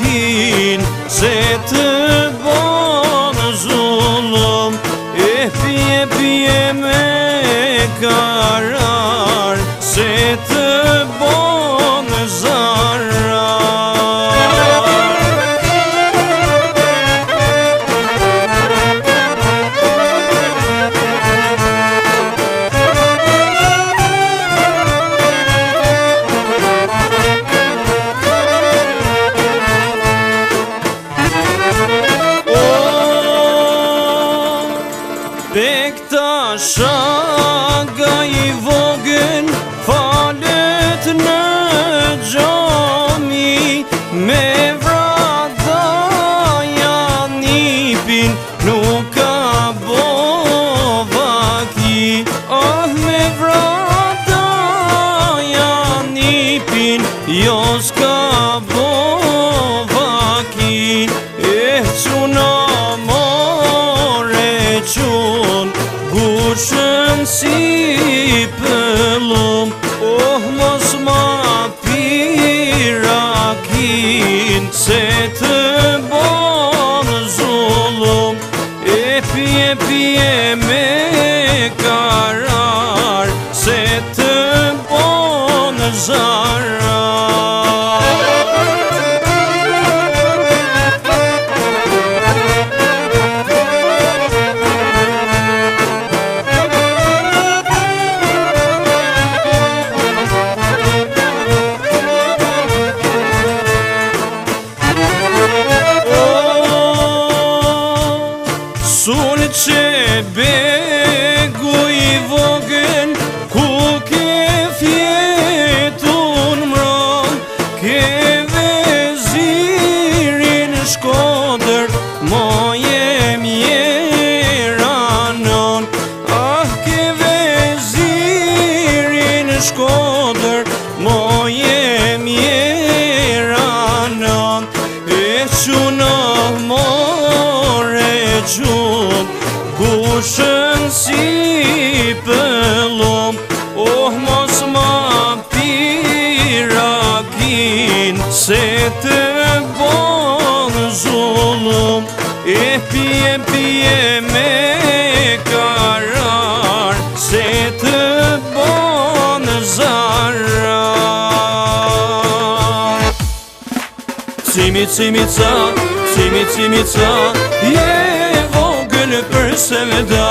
rakin, se të bon zullum, e pje me karar, se të bon zarar. Pe këta shaga i vogën falet në gjami, me vrada janë nipin, nuk ka bo vaki. Ah, me vrada janë nipin, jo s'ka bo vaki. Quna gushën si pëllum, oh mos ma pi rakin, se të bon zullum, e pje me karar, se të bon zarar. Sulë që begu i vogën, ku ke fjetun mron, ke vezirin Shkodër, moje mjeranon. Ah, ke vezirin Shkodër, moje mjeranon. E quna gushën si pëllum, oh mos ma pi rakin, se të bon zullum, e pje me karar, se të bon zarar. Cimica, cimica, je vogël për seveda.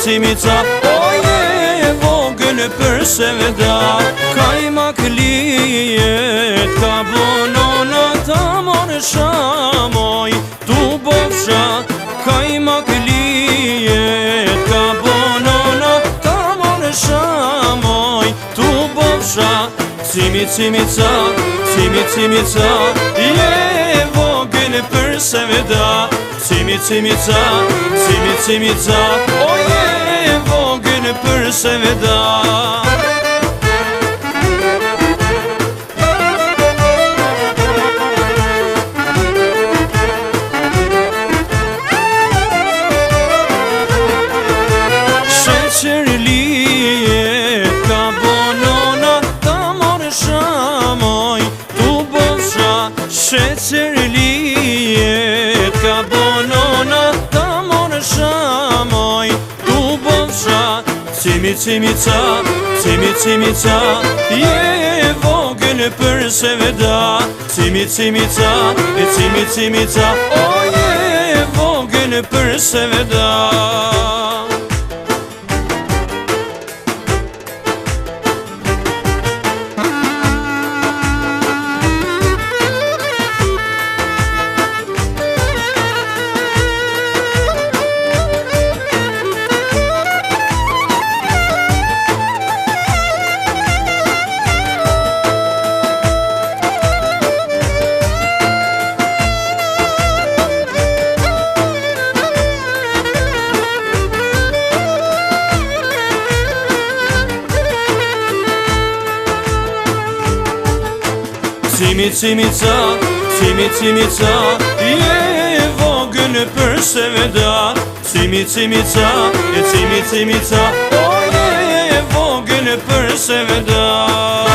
Cimica, o je vogël për seveda. Kajmak lijet, ka bonona ta morë shamoj, tu bofsha. Kajmak lijet, ka bonona ta morë shamoj, tu bofsha. Cimica, je vogël për seveda. Cimica, o je vogël për seveda. Sheqer lijet, ka bonona ta morë shamoj, tu bofsha. Sheqer lijet, ka bonona ta morë shamoj, tu bofsha. Cimica, je vogël për seveda. Cimica, o je vogël për seveda. Cimica, je vogël për seveda. Cimica, o je vogël për seveda.